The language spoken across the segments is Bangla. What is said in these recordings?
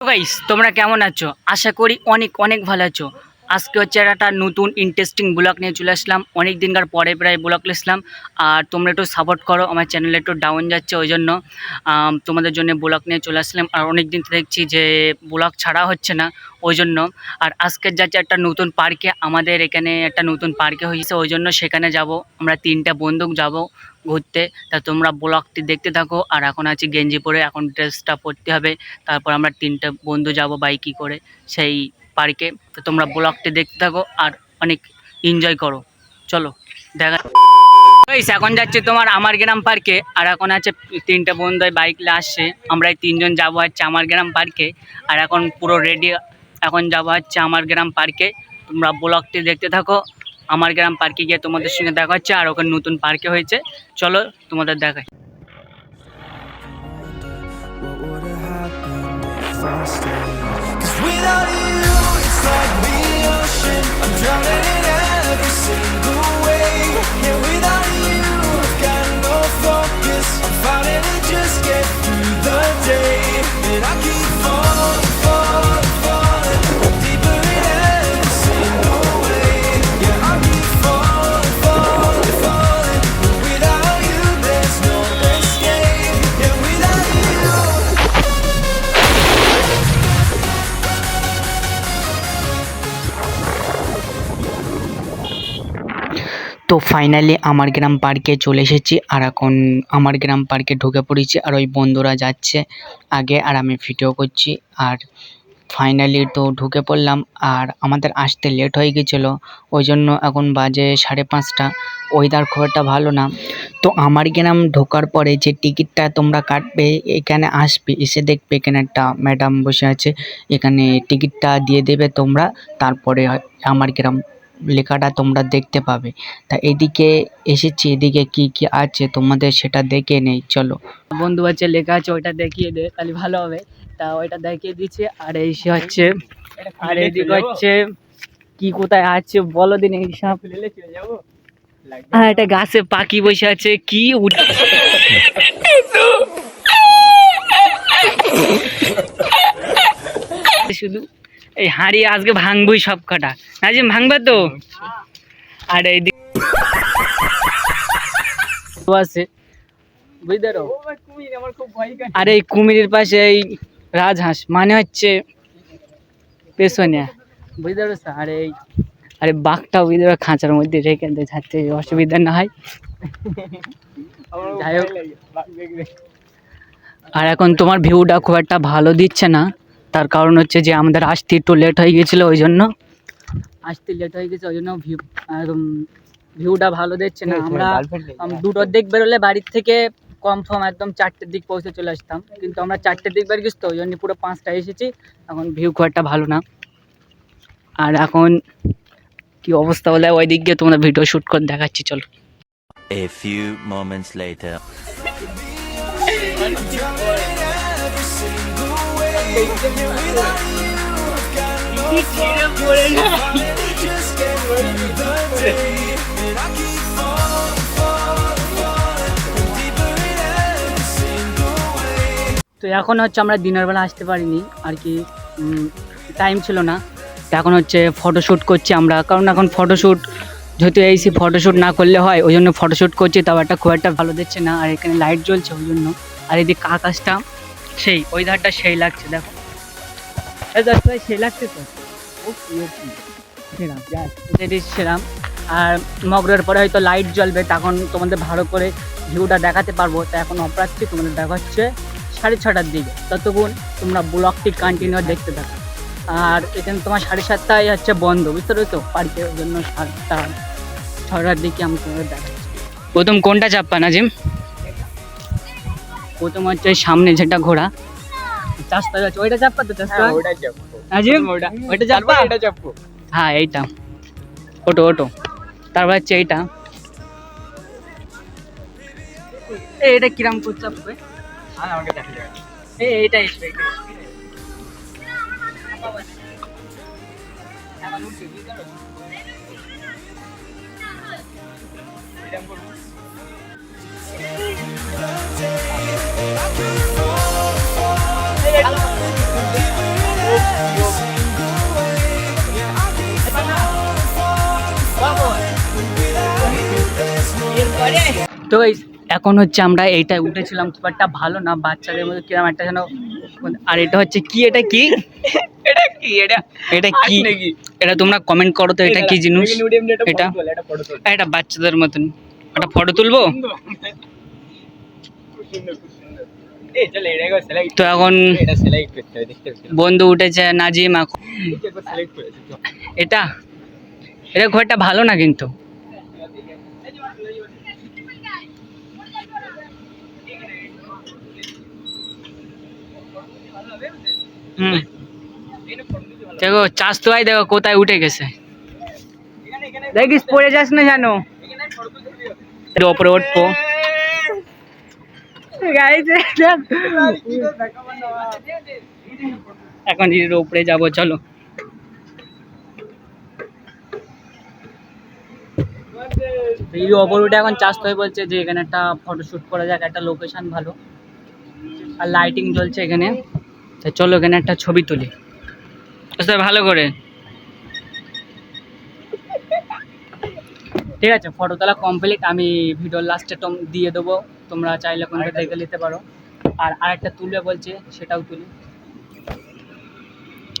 গাইস তোমরা কেমন আছো? আশা করি অনেক অনেক ভালো আছো। আজকে হচ্ছে একটা নতুন ইন্টারেস্টিং ব্লগ নিয়ে চলে আসলাম। অনেক দিনকার পরে প্রায় ব্লগ নিয়েছিলাম। আর তোমরা একটু সাপোর্ট করো, আমার চ্যানেলে একটু ডাউন যাচ্ছে, ওই জন্য তোমাদের জন্য ব্লগ নিয়ে চলে আসলাম। আর অনেক দিন দেখছি যে ব্লগ ছাড়া হচ্ছে না, ওই জন্য। আর আজকে যাচ্ছে একটা নতুন পার্কে, আমাদের এখানে একটা নতুন পার্কে হয়েছে, ওই জন্য সেখানে যাব। আমরা 3টা বন্ধু যাব ঘুরতে। তা তোমরা ব্লগটি দেখতে থাকো। আর এখন আছি গেঞ্জি পরে, এখন ড্রেসটা পরতে হবে। তারপর আমরা 3টা বন্ধু যাব বাইকে করে সেই পার্কে। তো তোমরা ব্লগটি দেখতে থাকো আর অনেক এনজয় করো। চলো দেখা। এখন যাচ্ছে তোমার আমার গ্রাম পার্কে। আর এখন আছে 3টে বন্ধু বাইক আসছে, আমরা এই 3জন যাবো হচ্ছে আমার গ্রাম পার্কে। আর এখন পুরো রেডি, এখন যাবো হচ্ছে আমার গ্রাম পার্কে। তোমরা ব্লগটি দেখতে থাকো। আমার গ্রাম পার্কে গিয়ে তোমাদের সঙ্গে দেখা হচ্ছে। আর ওখানে নতুন পার্কে হয়েছে, চলো তোমাদের দেখাই। তো ফাইনালি আমার গ্রাম পার্কে চলে এসেছি। আর এখন আমার গ্রাম পার্কে ঢুকে পড়েছি। আর ওই বন্ধুরা যাচ্ছে আগে, আর আমি ভিডিও করছি। আর ফাইনালি তো ঢুকে পড়লাম। আর আমাদের আসতে লেট হয়ে গেছিলো, ওই জন্য এখন বাজে 5:30। ওয়েদার খুব একটা ভালো না। তো আমার গ্রাম ঢোকার পরে যে টিকিটটা তোমরা কাটবে, এখানে আসবে, এসে দেখবে এখানে একটা ম্যাডাম বসে আছে, এখানে টিকিটটা দিয়ে দেবে তোমরা। তারপরে আমার গ্রাম লেখাটা তোমরা দেখতে পাবে। তা এদিকে এসেছি, এদিকে কি কি আছে তোমাদের সেটা দেখে নেই, চলো। বন্ধু আছে লেখা আছে, ওইটা দেখিয়ে দে তাহলে ভালো হবে। তা ওইটা দেখিয়ে দিচ্ছে। আর এই হচ্ছে, আর এদিকে হচ্ছে কি কোথায় আছে বলো দিন, এই সব। আর একটা গাছে পাখি বসে আছে, কি শুধু এই হাঁড়ি আজকে ভাঙবই সব কটা। নাজিম ভাঙবে তো। আর এইদিকে আছে, বুঝতে পারো। আর এই কুমিরের পাশে এই রাজহাঁস, মানে হচ্ছে পেছনে, বুঝতে পারছো। আর এই আরে বাঘটা বুঝতে পারো খাঁচার মধ্যে রেখে থাকতে, অসুবিধা না হয়। যাই হোক, আর এখন তোমার ভিউটা খুব একটা ভালো দিচ্ছে না। তার কারণ হচ্ছে যে আমাদের আসতে একটু লেট হয়ে গেছিলো, ওই জন্য ভিউটা ভালো দিচ্ছে না। আমরা 2টোর দিক বেরোলে বাড়ির থেকে কনফার্ম একদম 4টের দিক পৌঁছে চলে আসতাম, কিন্তু আমরা 4টের দিক বের গেছি, তো ওই জন্য পুরো 5টায় এসেছি। এখন ভিউ খুব একটা ভালো না। আর এখন কি অবস্থা বলে, ওই দিক দিয়ে তোমরা ভিডিও শ্যুট করে দেখাচ্ছি, চলো। A few moments later. তো এখন হচ্ছে আমরা দিনের বেলা আসতে পারিনি আর কি, টাইম ছিল না। তো এখন হচ্ছে ফটোশ্যুট করছি আমরা, কারণ এখন ফটোশ্যুট যেহেতু এইসি, ফটোশ্যুট না করলে হয়, ওই জন্য ফটোশ্যুট করছি। তাও একটা খুব একটা ভালো দিচ্ছে না। আর এখানে লাইট জ্বলছে, ওই জন্য। আর এদিকে আকাশটা সেই, ওই ধারটা সেই লাগছে, দেখো সেই লাগছে তো, সেরাম। আর মগরের পরে হয়তো লাইট জ্বলবে, তখন তোমাদের ভালো করে ভিউটা দেখাতে পারবো। তো এখন অপরাধছি তোমাদের দেখাচ্ছে 6:30টার দিকে, ততক্ষণ তোমরা ব্লগটি কন্টিনিউ দেখতে থাকো। আর এখানে তোমার 7:30টায় হচ্ছে বন্ধ, বুঝতে পেরেছো পার্কে, ওই জন্য 6টার দিকে আমি তোমাদের দেখাচ্ছি। প্রথম কোনটা চাপ্পা নাজিম? প্রথম হচ্ছে সামনে যেটা ঘোড়া চাষটা যাচ্ছে, ওইটা চাপ্পা তো নাজিম, ওইটা চাপ্পা, হ্যাঁ এইটা ওটো ওটো। তারপর হচ্ছে এইটা, এইটা কিরাম করছে এইটা এসবে। তো এখন হচ্ছে আমরা এইটাই উঠেছিলাম, খুব একটা ভালো না, বাচ্চাদের মধ্যে কিরকম একটা যেন। আর এটা হচ্ছে কি, এটা কি, এটা কি এটা এটা কি নাকি এটা তোমরা কমেন্ট করো তো, এটা কি জিনিস? এটা এটা ফটো তোল এটা বাচ্চাদের মতন, একটা ফটো তুলবো। খুব সুন্দর এই চল এটা সেলেক্ট তো এখন এটা সেলেক্ট করতে হবে দেখতে হবে বন্ধু উঠেছে নাজিম, এখন এটা সেলেক্ট করেছে তো এটা এটা খুব একটা ভালো না কিন্তু। হুম, দেখো চাষ তো ভাই, দেখো কোথায় উঠে গেছে, দেখিস পড়ে যাস না জানো। এর ওপরে উঠবো এখন, এর উপরে যাবো, চলো। এই ওপর উঠে এখন চাষ তো বলছে যে এখানে একটা ফটোশুট করা যাক, একটা লোকেশন ভালো আর লাইটিং জ্বলছে এখানে, তো চলো এখানে একটা ছবি তুলি বুঝতে ভালো করে। ঠিক আছে, ফটো তোলা কমপ্লিট, আমি ভিডিওর লাস্টে দিয়ে দেবো, তোমরা চাইলে কোনটা দেখে নিতে পারো। আর আরেকটা তুলবে বলছে, সেটাও তুলি।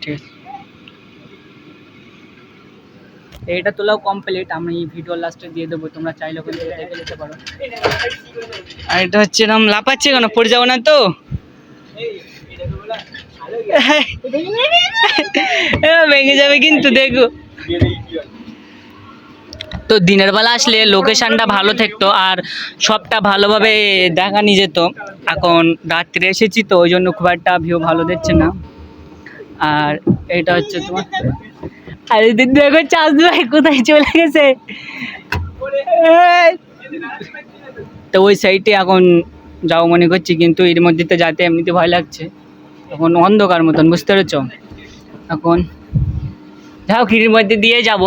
ঠিক আছে, এইটা তোলাও কমপ্লিট, আমি ভিডিওর লাস্টে দিয়ে দেবো, তোমরা চাইলে কোনটা দেখে নিতে পারো। আর এটা হচ্ছে এরকম লাফাচ্ছে কেন, পড়ে যাবো না তো? ভেঙে যাবে কিন্তু, দেখো। তো দিনের বেলা আসলে লোকেশনটা ভালো থাকতো আর সবটা ভালোভাবে দেখানি যেত। এখন রাত্রে এসেছি তো ওই জন্য খুব একটা ভিউ ভালো দিচ্ছে না। আর এটা হচ্ছে তোমার, আরে দিদি দেখো চাষ ভাই কোথায় চলে গেছে। তো ওই সাইডে এখন যাও মনে করছি, কিন্তু এর মধ্যে তো যাতে এমনিতে ভয় লাগছে, এখন অন্ধকার মতন, বুঝতে পেরেছ। এখন যাও খিড়ির মধ্যে দিয়ে যাব,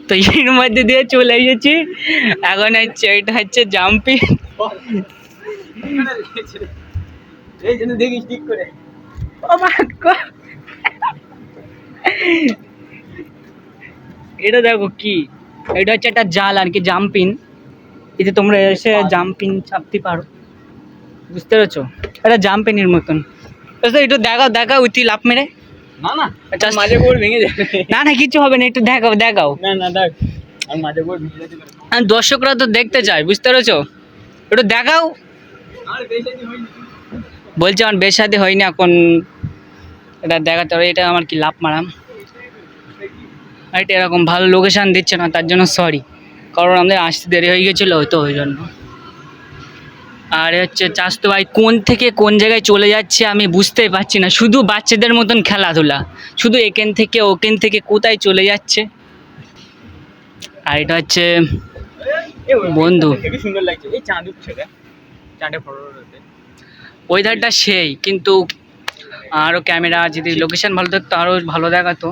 তো এর মধ্যে দিয়ে চলে এসেছি। এখন হচ্ছে এটা হচ্ছে জাম্পিং, এই জন্য দেখিস ঠিক করে এটা দেখো কি, এটা হচ্ছে একটা জাল আর কি, জাম্পিং, এতে তোমরা এসে জাম্পিং ছাপতে পারো, বুঝতে পেরেছো। এটা জাম্পিংয়ের মতন, একটু দেখাও দেখাও উঠি লাভ মেরে। না না Just- মাঝে বোর্ড ভেঙে যাবে না না কিছু হবে না, একটু দেখাও দেখাও, না না দেখ আর মাঝে বোর্ড ভেঙে যেতে পারে আর দর্শকরা তো দেখতে চায়, বুঝতে পেরেছো, একটু দেখাও। আর বেশি হয়নি বলছে আমার বেশাদি হয়নি, এখন এটা দেখাতে হবে, এটা আমার কি লাভ মারাম। আর এটা এরকম ভালো লোকেশান দিচ্ছে না, তার জন্য সরি, কারণ আমাদের আসতে দেরি হয়ে গেছিলো তো ওই জন্য। আর হচ্ছে চাষতো ভাই কোন থেকে কোন জায়গায় চলে যাচ্ছে আমি বুঝতেই পারছি না, শুধু বাচ্চাদের মতন খেলাধুলা, শুধু এখান থেকে ওখান থেকে কোথায় চলে যাচ্ছে। আর এটা হচ্ছে বন্ধু, খুবই সুন্দর লাগছে এই চাঁদ উঠছে রে চাঁদে ফটো উঠছে ওয়েদারটা সেই, কিন্তু আরও ক্যামেরা যদি লোকেশন ভালো থাকতো আরও ভালো দেখাতো।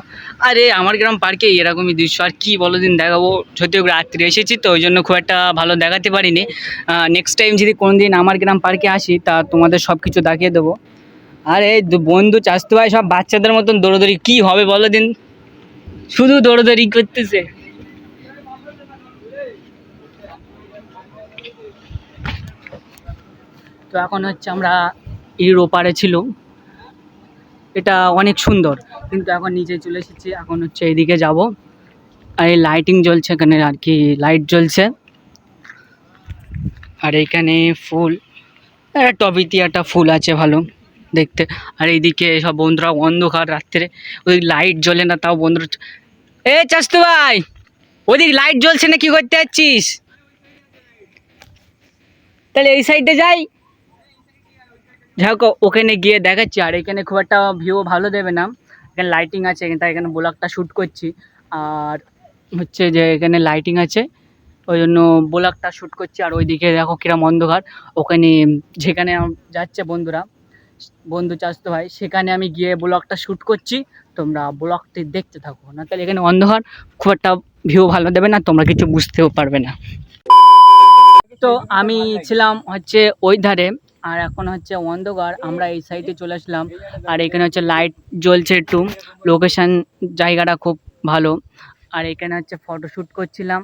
আরে আমার গ্রাম পার্কে এরকমই দৃশ্য, আর কি বলো দিন দেখাবো, যদিও রাত্রে এসেছি তো ওই জন্য খুব একটা ভালো দেখাতে পারিনি। নেক্সট টাইম যদি কোনো দিন আমার গ্রাম পার্কে আসি তা তোমাদের সব কিছু দেখিয়ে দেবো। আর এই বন্ধু চাষতে ভাই সব বাচ্চাদের মতন দৌড়োদৌড়ি, কী হবে বলো দিন, শুধু দৌড়োদৌড়ি করতেছে। তো এখন হচ্ছে আমরা এর ওপারে ছিল, এটা অনেক সুন্দর, কিন্তু এখন নিচে চলে এসেছি, এখন হচ্ছে এইদিকে যাব। আর এই লাইটিং জ্বলছে এখানে আর কি, লাইট জ্বলছে, আর এইখানে ফুল, টবিতে একটা ফুল আছে ভালো দেখতে। আর এইদিকে সব বন্ধুরা অন্ধকার রাত্রে, ওই লাইট জ্বলে না, তাও বন্ধুরা এ চাস্তু ভাই ওদিক লাইট জ্বলছে না, কি করতে যাচ্ছিস? তাহলে এই সাইডে যাই, যাই হোক ওখানে গিয়ে দেখাচ্ছি। আর এখানে খুব একটা ভিউ ভালো দেবে না, এখানে লাইটিং আছে, তাই এখানে ব্লগটা শ্যুট করছি। আর হচ্ছে যে এখানে লাইটিং আছে ওই জন্য ব্লগটা শ্যুট করছি। আর ওইদিকে দেখো কিরম অন্ধকার, ওখানে যেখানে যাচ্ছে বন্ধুরা, বন্ধু চাষতো ভাই, সেখানে আমি গিয়ে ব্লগটা শ্যুট করছি, তোমরা ব্লগটি দেখতে থাকো, না তাহলে এখানে অন্ধকার খুব একটা ভিউ ভালো দেবে না, তোমরা কিছু বুঝতেও পারবে না। তো আমি ছিলাম হচ্ছে ওই ধারে, আর এখন হচ্ছে অন্ধকার, আমরা এই সাইডে চলে আসলাম। আর এখানে হচ্ছে লাইট জ্বলছে একটু, লোকেশন জায়গাটা খুব ভালো। আর এখানে হচ্ছে ফটোশ্যুট করছিলাম।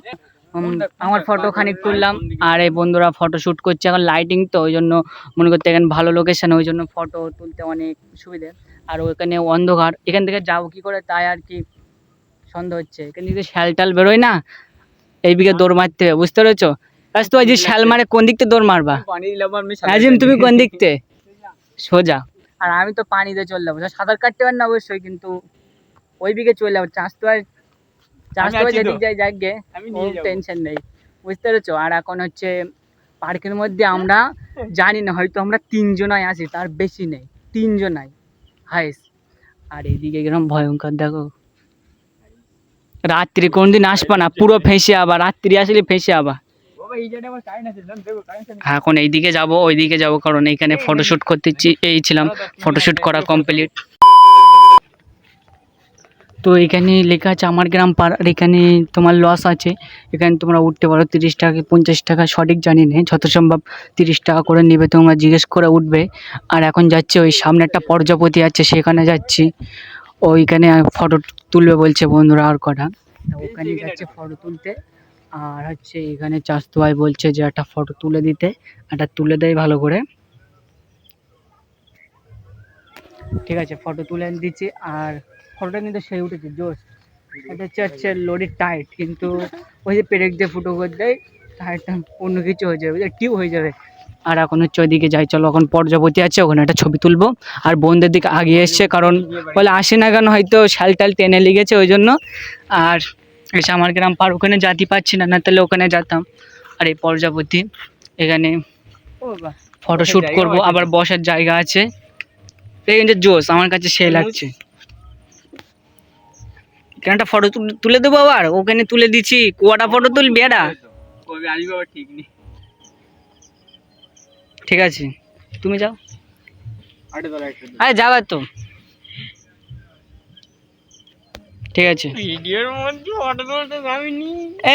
আমার ফটো খানিক তুললাম আর এই বন্ধুরা ফটো শ্যুট করছে। এখন লাইটিং তো ওই জন্য মনে করতে এখানে ভালো লোকেশন, ওই জন্য ফটো তুলতে অনেক সুবিধে। আর ওখানে অন্ধকার, এখান থেকে যাবো কি করে তাই আর কি সন্দেহ হচ্ছে। এখানে যদি শ্যাল টাল বেরোয় না, এইদিকে দৌড় মারতে হবে, বুঝতে পেরেছো? তো ওই যে শ্যাল মারে কোন দিক থেকে দৌড় মারবা? আজিম তুমি কোন দিক থেকে? সোজা। আর আমি তো পানিতে চলে যাবো, সাঁতার কাটতে পারি না অবশ্যই, কিন্তু ওই দিকে চলে যাবো। চাষ তো যেদিক যাই যাক গে, টেনশন নেই, বুঝতে পেরেছো? আর এখন হচ্ছে পার্কের মধ্যে আমরা জানি না, হয়তো আমরা 3 জনাই আছি, তার বেশি নেই, 3 জনাই হাইস। আর এইদিকে কিরকম ভয়ঙ্কর দেখো, রাত্রি কোনদিন আসবা না, পুরো ফেঁসে আবার রাত্রি আসলে ফেঁসে আবার। এখন এইদিকে যাব, ওইদিকে যাব, কারণ এইখানে ফটোশুট করতে ছিলাম, ফটোশুট করা কমপ্লিট। তো এখানে লেখা আছে আমার গ্রাম পার, আর এখানে তোমার লস আছে, এখানে তোমরা উঠতে পারো 30 টাকা কি 50 টাকা, সঠিক জানি না, যত সম্ভব 30 টাকা করে নেবে, তোমরা জিজ্ঞেস করে উঠবে। আর এখন যাচ্ছে ওই সামনে একটা প্রজাপতি আছে, সেখানে যাচ্ছি, ওইখানে ফটো তুলবে বলছে বন্ধুরা আর কটা, ওখানে যাচ্ছে ফটো তুলতে। আর হচ্ছে এখানে চাস্তু ভাই বলছে যে একটা ফটো তুলে দিতে, একটা তুলে দেয় ভালো করে। ঠিক আছে, ফটো তুলে দিচ্ছি। আর ফটোটা কিন্তু সেই উঠেছে জোস, এটা হচ্ছে লরির টাইট, কিন্তু ওই যে পেরেক দিয়ে ফুটো করে দেয়, টাইটটা অন্য কিছু হয়ে যাবে, টিউব হয়ে যাবে। আর এখন হচ্ছে ওইদিকে যাই, চলো এখন প্রজাপতি আছে, ওখানে একটা ছবি তুলবো। আর বোনদের দিকে আগিয়ে এসছে, কারণ বলে আসে না কেন, হয়তো শাল টাল টেনে লেগেছে ওই জন্য। আর এসে আমার গ্রাম পার, ওখানে যেতে পারছি না, না তাহলে ওখানে যেতাম। আর এই প্রজাপতি, এখানে ফটোশ্যুট করব, আবার বসার জায়গা আছে, এই জোস আমার কাছে সে লাগছে। একটা ফটো তুলে দেবো, আবার ওখানে তুলে দিচ্ছি, কোয়াটা ফটো তুলবি এটা? ঠিক আছে, তুমি যাও। আরে যাবার তো, ঠিক আছে।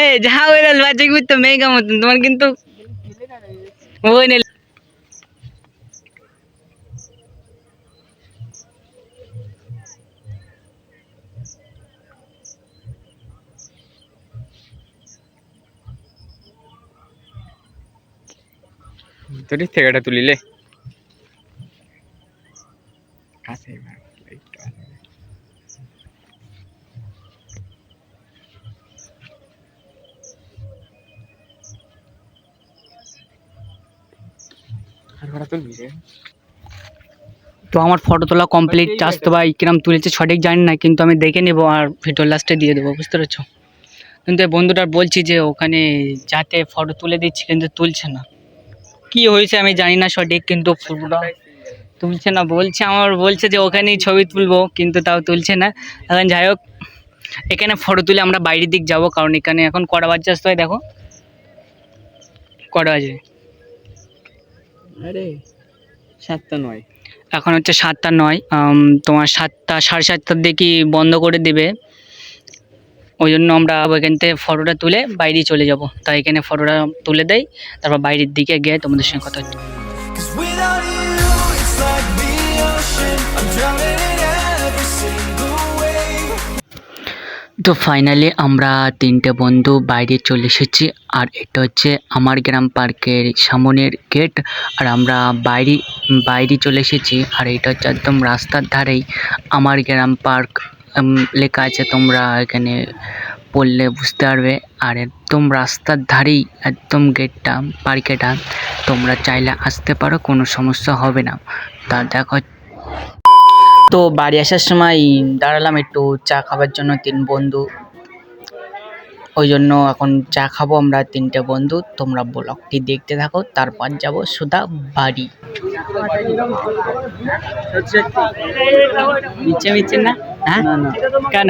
এই যাও, এরা বাচ্চা কি তো মেঘা মতন, তোমার কিন্তু ওই নেই। তোর থেকে এটা তুলিলে তো আমার ফটো তোলা কমপ্লিট। চাস্তো ভাই কিরম তুলেছে সঠিক জানি না, কিন্তু আমি দেখে নেবো আর ভিডিও লাস্টে দিয়ে দেবো, বুঝতে পেরেছো? কিন্তু এই বন্ধুটার বলছি যে ওখানে যাতে ফটো তুলে দিচ্ছি, কিন্তু তুলছে না, কি হয়েছে আমি জানি না সঠিক, কিন্তু ফটোটা তুলছে না, বলছে আমার, বলছে যে ওখানেই ছবি তুলবো, কিন্তু তাও তুলছে না। এখন যাই হোক, এখানে ফটো তুলে আমরা বাইরের দিক যাব, কারণ এখানে এখন কটা বাজে আসতে হয়, দেখো কটা বাজে, আরে 7:09, এখন হচ্ছে 7:09। তোমার 7টা 7:30টার দিকে বন্ধ করে দেবে, ওই জন্য আমরা ওইখান থেকে ফটোটা তুলে বাইরে চলে যাব। তাই এখানে ফটোটা তুলে দেয়, তারপর বাইরের দিকে গিয়ে তোমাদের সঙ্গে কথা হচ্ছে। Cause without you, it's like the ocean. I'm drowning in every single wave. তো ফাইনালি আমরা 3টে বন্ধু বাইরে চলে এসেছি, আর এটা হচ্ছে আমার গ্রাম পার্কের সামনের গেট। আর আমরা বাইরে চলে এসেছি, আর এটা হচ্ছে একদম রাস্তার ধারেই আমার গ্রাম পার্ক লেখা আছে, তোমরা এখানে পড়লে বুঝতে পারবে। আর একদম রাস্তার ধারেই একদম গেটটা, পার্কেটা, তোমরা চাইলে আসতে পারো, কোনো সমস্যা হবে না। তা দেখো, তো বাড়ি আসার সময় দাঁড়ালাম একটু চা খাবার জন্য, 3 বন্ধু, ওই জন্য এখন চা খাবো আমরা 3টে বন্ধু। তোমরা ব্লগটি দেখতে থাকো, তারপর যাব সোজা বাড়ি। মিচ্ছে না, হ্যাঁ কেন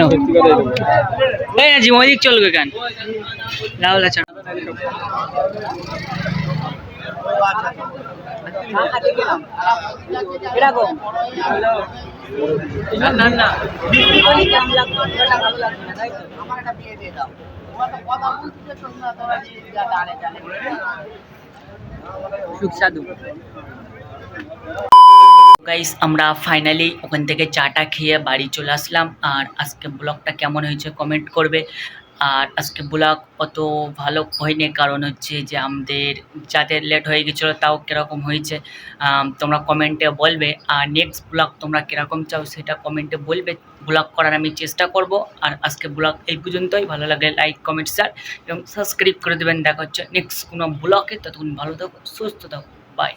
এই না জিমোদিক চলবে কেন, রাহুল আচ্ছা সুস্বাদু। গাইস আমরা ফাইনালি ওখান থেকে চাটা খেয়ে বাড়ি চলে আসলাম। আর আজকে ব্লগটা কেমন হয়েছে কমেন্ট করবে। আর আজকে ব্লগ অত ভালো হয়নি, কারণ হচ্ছে যে আমাদের যাদের লেট হয়ে গেছিলো তাও কীরকম হয়েছে তোমরা কমেন্টে বলবে। আর নেক্সট ব্লগ তোমরা কীরকম চাও সেটা কমেন্টে বলবে, ব্লগ করার আমি চেষ্টা করব। আর আজকে ব্লগ এই পর্যন্তই, ভালো লাগলে লাইক কমেন্ট শেয়ার এবং সাবস্ক্রাইব করে দেবেন। দেখা হচ্ছে নেক্সট কোনো ব্লগে, ততক্ষণ ভালো থাকো সুস্থ থাকো, বাই।